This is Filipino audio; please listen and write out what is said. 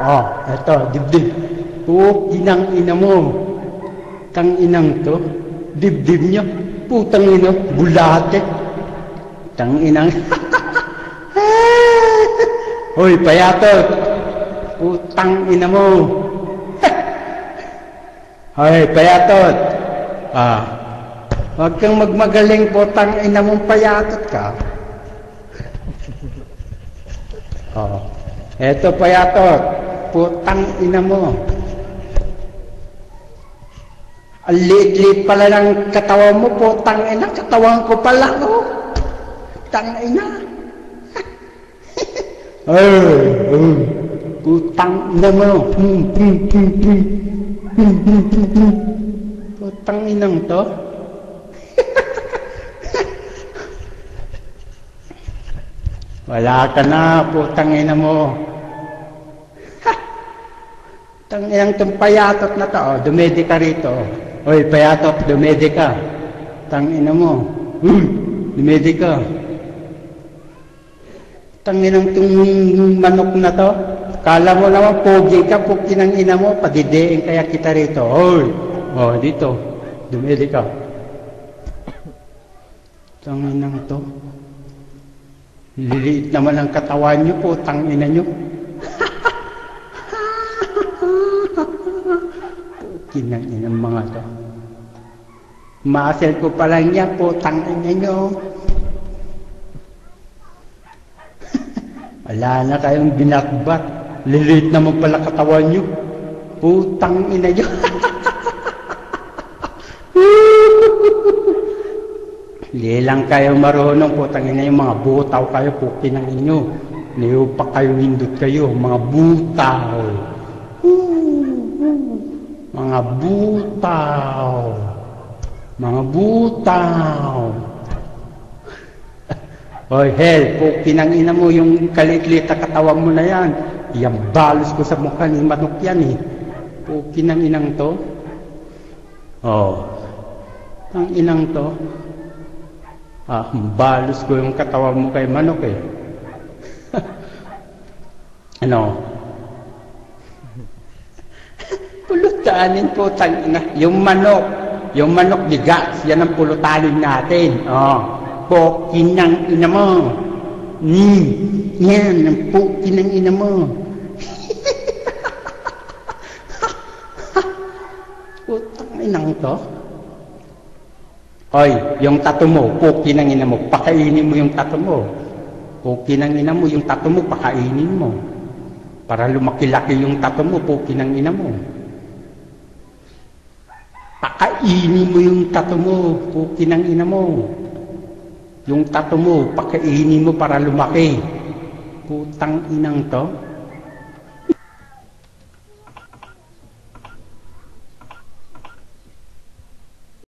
Oh, eto, dibdib. Inang ina mo. Tang inang to. Dibdib nyo. Putang ina, bulate. Tang inang. Hoy, payatot. Putang ina mo. Hoy, payatot. Huwag kang magmagaling, putang ina mong payatot ka. Eto payatot. Putang ina mo. Ang liit-liit pala ng katawan mo, putang ina. Katawan ko pala, oh. Putang ina. Putang ina mo. Putang inang to. Wala ka na, putang ina mo. Putang inang itong payatot na to. Oh, dumedi ka rito. Oy, payatot, dumedi ka. Putang ina mo. Dumedi ka. Putang inang itong manok na to. Kala mo naman, pogi ka, pukin ng ina mo, padidein kaya kita rito. Oy, oh, dito. Dumedi ka. Putang inang to. Liliit naman ang katawan nyo, putang ina nyo. Pukin ng inang mga to. Muscle ko pa lang yan, putang ina nyo. Wala na kayong binakbat. Liliit naman pala katawan nyo. Putang ina nyo. Hindi lang kayo marunong, putang ina yung mga butaw kayo, pukin ng inyo. Niyo pa kayo, hindot kayo, mga butaw. Mga butaw. Mga butaw. Oy, hell, pukin ng ina mo, yung kalit-lit na katawan mo na yan. Yang balos ko sa mukha ni manok yan eh. Pukin ng inang to. Oh. Ang inang to. Balos ko yung katawan mo kay manok eh. Ano? Pulutanin po, yung manok bigas, yan ang pulutanin natin. Pukin ng ina mo. Yan, ang pukin ng ina mo. Putang inang to. Oy, yung tato mo, pukin ng ina mo, pakainin mo yung tato mo. Pukin ng ina mo, yung tato mo, pakainin mo. Para lumaki-laki yung tato mo, pukin ng ina mo. Pakainin mo yung tato mo, pukin ng ina mo. Yung tato mo, pakainin mo para lumaki. Putang inang to.